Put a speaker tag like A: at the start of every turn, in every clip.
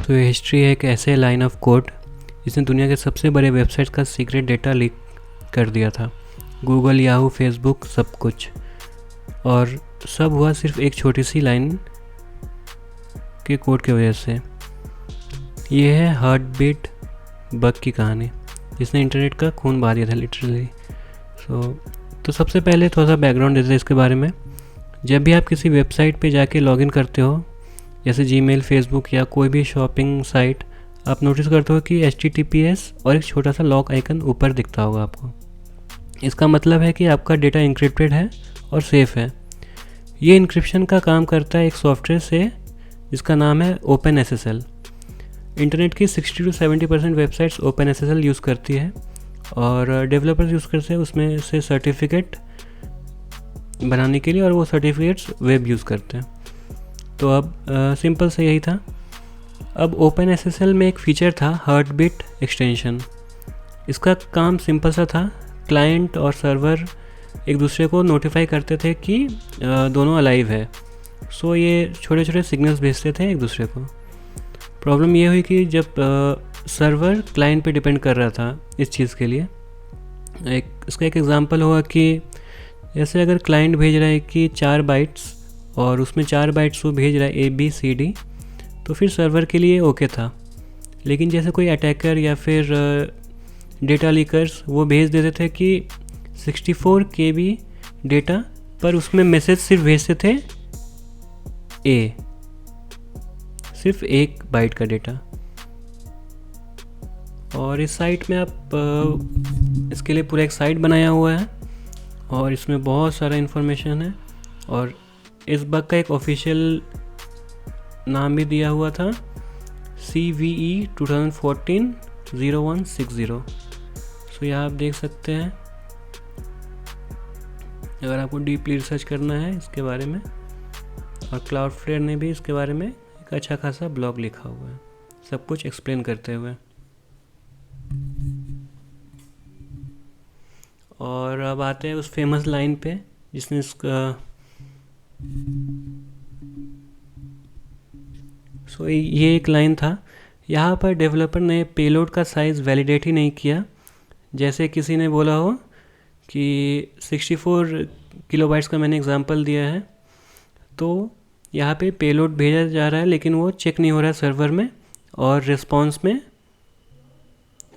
A: तो ये हिस्ट्री है एक ऐसे लाइन ऑफ कोड जिसने दुनिया के सबसे बड़े वेबसाइट का सीक्रेट डेटा लीक कर दिया था। गूगल, याहू, फेसबुक, सब कुछ। और सब हुआ सिर्फ एक छोटी सी लाइन के कोड की वजह से। ये है हार्ट बीट बग की कहानी जिसने इंटरनेट का खून बहा दिया था लिटरली। तो सबसे पहले थोड़ा सा बैकग्राउंड देते हैं इसके बारे में। जब भी आप किसी वेबसाइट पे जाके लॉगिन करते हो, जैसे जीमेल, फेसबुक या कोई भी शॉपिंग साइट, आप नोटिस करते हो कि HTTPS और एक छोटा सा लॉक आइकन ऊपर दिखता होगा आपको। इसका मतलब है कि आपका डेटा इंक्रिप्टेड है और सेफ़ है। ये इंक्रिप्शन का काम करता है एक सॉफ्टवेयर से जिसका नाम है OpenSSL। इंटरनेट की 60 to 70% वेबसाइट्स OpenSSL यूज़ करती है और डेवलपर्स यूज़ करते हैं उसमें से सर्टिफिकेट बनाने के लिए, और वो सर्टिफिकेट्स वेब यूज़ करते हैं। तो अब सिंपल से यही था। अब OpenSSL में एक फ़ीचर था हार्ट बीट एक्सटेंशन। इसका काम सिंपल सा था। क्लाइंट और सर्वर एक दूसरे को नोटिफाई करते थे कि दोनों अलाइव है। सो ये छोटे छोटे सिग्नल्स भेजते थे एक दूसरे को। प्रॉब्लम ये हुई कि जब सर्वर क्लाइंट पे डिपेंड कर रहा था इस चीज़ के लिए, इसका एक एग्जांपल हुआ कि जैसे अगर क्लाइंट भेज रहा है कि 4 बाइट्स और उसमें 4 बाइट्स वो भेज रहा है ABCD, तो फिर सर्वर के लिए ओके था। लेकिन जैसे कोई अटैकर या फिर डेटा लीकर्स वो भेज देते थे कि 64 KB डेटा, पर उसमें मैसेज सिर्फ भेजते थे सिर्फ 1 बाइट का डेटा। और इस साइट में आप इसके लिए पूरा एक साइट बनाया हुआ है और इसमें बहुत सारा इन्फॉर्मेशन है। और इस बग का एक ऑफिशियल नाम भी दिया हुआ था, CVE 2014-0160। सो यहाँ आप देख सकते हैं, अगर आपको डीपली रिसर्च करना है इसके बारे में। और क्लाउडफ्लेयर ने भी इसके बारे में एक अच्छा खासा ब्लॉग लिखा हुआ है, सब कुछ एक्सप्लेन करते हुए। और अब आते हैं उस फेमस लाइन पे जिसने इसका ये एक लाइन था। यहाँ पर डेवलपर ने पेलोड का साइज़ वैलिडेट ही नहीं किया। जैसे किसी ने बोला हो कि 64 किलोबाइट्स का मैंने एग्जांपल दिया है, तो यहाँ पे पेलोड भेजा जा रहा है लेकिन वो चेक नहीं हो रहा है सर्वर में, और रिस्पॉन्स में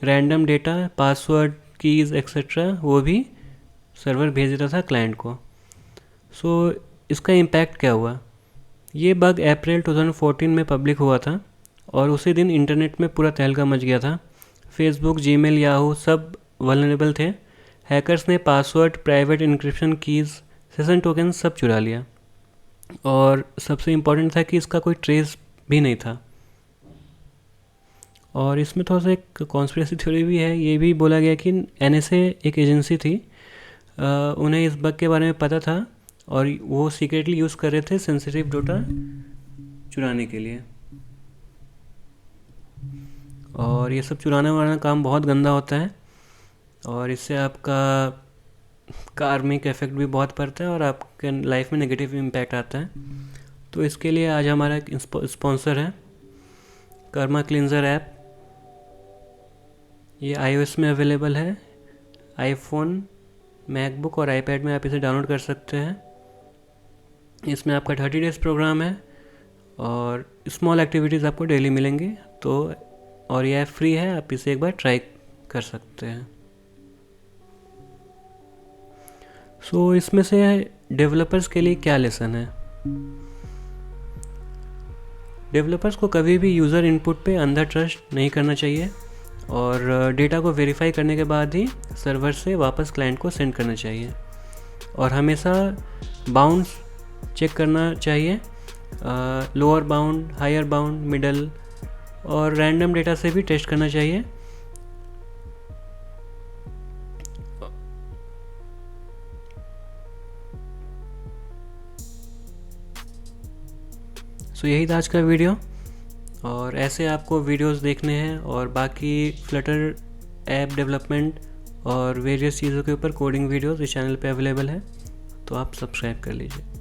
A: random data, password, keys etcetera वो भी सर्वर भेज देता था क्लाइंट को। सो इसका इम्पैक्ट क्या हुआ? ये बग अप्रैल 2014 में पब्लिक हुआ था और उसी दिन इंटरनेट में पूरा तहलका मच गया था। फेसबुक, जीमेल, याहू सब वल्नरेबल थे। हैकर्स ने password, private encryption keys, session token सब चुरा लिया। और सबसे इम्पॉर्टेंट था कि इसका कोई ट्रेस भी नहीं था। और इसमें थोड़ा सा एक कॉन्स्पिरेसी थ्योरी भी है। ये भी बोला गया कि NSA एक एजेंसी थी, उन्हें इस बग के बारे में पता था और वो सीक्रेटली यूज़ कर रहे थे सेंसिटिव डेटा चुराने के लिए। और ये सब चुराने वाला काम बहुत गंदा होता है और इससे आपका कार्मिक इफेक्ट भी बहुत पड़ता है और आपके लाइफ में नेगेटिव इम्पैक्ट आता है। तो इसके लिए आज हमारा एक स्पॉन्सर है कर्मा क्लींजर ऐप। ये iOS में अवेलेबल है, आईफोन, मैकबुक और आईपैड में आप इसे डाउनलोड कर सकते हैं। इसमें आपका 30 डेज़ प्रोग्राम है और स्मॉल एक्टिविटीज़ आपको डेली मिलेंगी। तो और यह फ्री है, आप इसे एक बार ट्राई कर सकते हैं। सो इसमें से डेवलपर्स के लिए क्या लेसन है? डेवलपर्स को कभी भी यूज़र इनपुट पे अंधा ट्रस्ट नहीं करना चाहिए और डेटा को वेरीफाई करने के बाद ही सर्वर से वापस क्लाइंट को सेंड करना चाहिए। और हमेशा बाउंड्स चेक करना चाहिए, lower bound, higher bound, middle, और रैंडम डेटा से भी टेस्ट करना चाहिए। सो यही था आज का वीडियो। और ऐसे आपको वीडियोस देखने हैं और बाकी फ्लटर ऐप डेवलपमेंट और वेरियस चीज़ों के ऊपर कोडिंग वीडियोस इस चैनल पे अवेलेबल है, तो आप सब्सक्राइब कर लीजिए।